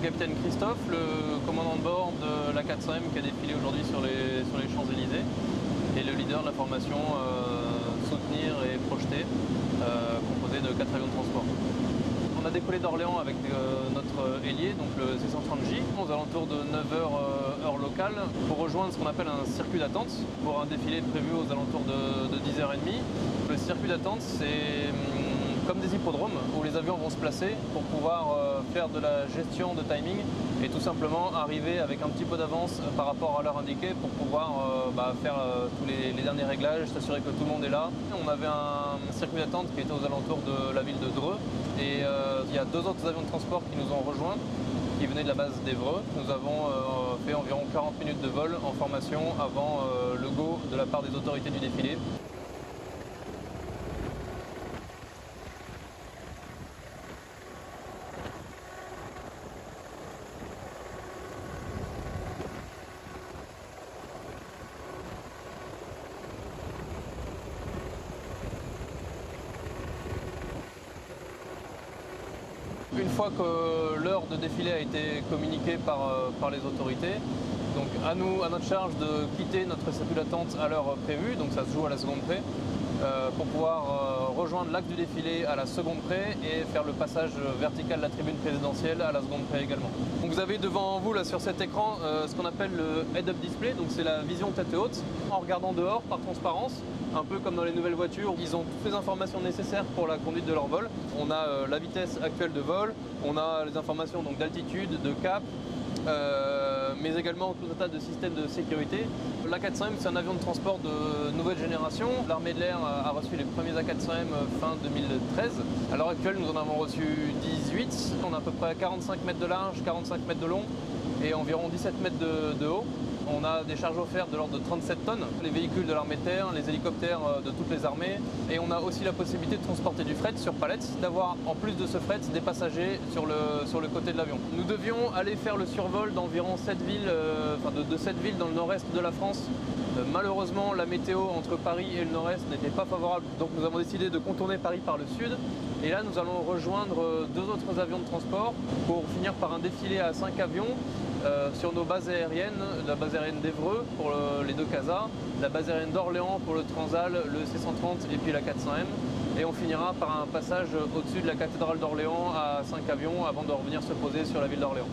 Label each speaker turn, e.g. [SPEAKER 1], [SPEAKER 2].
[SPEAKER 1] le capitaine Christophe, le commandant de bord de l'A400M qui a défilé aujourd'hui sur les Champs-Élysées et le leader de la formation Soutenir et Projeter, composé de 4 avions de transport. On a décollé d'Orléans avec notre hélier, donc le C-130J, aux alentours de 9h heure locale, pour rejoindre ce qu'on appelle un circuit d'attente, pour un défilé prévu aux alentours de 10h30. Le circuit d'attente, c'est comme des hippodromes où les avions vont se placer pour pouvoir faire de la gestion de timing et tout simplement arriver avec un petit peu d'avance par rapport à l'heure indiquée pour pouvoir faire tous les derniers réglages, s'assurer que tout le monde est là. On avait un circuit d'attente qui était aux alentours de la ville de Dreux et il y a 2 autres avions de transport qui nous ont rejoints, qui venaient de la base d'Évreux. Nous avons fait environ 40 minutes de vol en formation avant le go de la part des autorités du défilé. Une fois que l'heure de défilé a été communiquée par les autorités, donc à notre charge de quitter notre circuit d'attente à l'heure prévue, donc ça se joue à la seconde près, pour pouvoir rejoindre l'axe du défilé à la seconde près et faire le passage vertical de la tribune présidentielle à la seconde près également. Donc vous avez devant vous là sur cet écran ce qu'on appelle le head-up display, donc c'est la vision tête haute. En regardant dehors par transparence, un peu comme dans les nouvelles voitures, ils ont toutes les informations nécessaires pour la conduite de leur vol. On a la vitesse actuelle de vol, on a les informations d'altitude, de cap, mais également tout un tas de systèmes de sécurité. L'A400M, c'est un avion de transport de nouvelle génération. L'armée de l'air a reçu les premiers A400M fin 2013. À l'heure actuelle, nous en avons reçu 18. On a à peu près 45 mètres de large, 45 mètres de long et environ 17 mètres de haut. On a des charges offertes de l'ordre de 37 tonnes, les véhicules de l'armée de terre, les hélicoptères de toutes les armées. Et on a aussi la possibilité de transporter du fret sur palette, d'avoir en plus de ce fret des passagers sur le côté de l'avion. Nous devions aller faire le survol d'environ 7 villes, de 7 villes dans le nord-est de la France. Malheureusement, la météo entre Paris et le nord-est n'était pas favorable, donc nous avons décidé de contourner Paris par le sud. Et là, nous allons rejoindre 2 autres avions de transport pour finir par un défilé à 5 avions sur nos bases aériennes, la base aérienne d'Évreux pour les 2 CASA, la base aérienne d'Orléans pour le Transal, le C-130 et puis la 400M. Et on finira par un passage au-dessus de la cathédrale d'Orléans à 5 avions avant de revenir se poser sur la ville d'Orléans.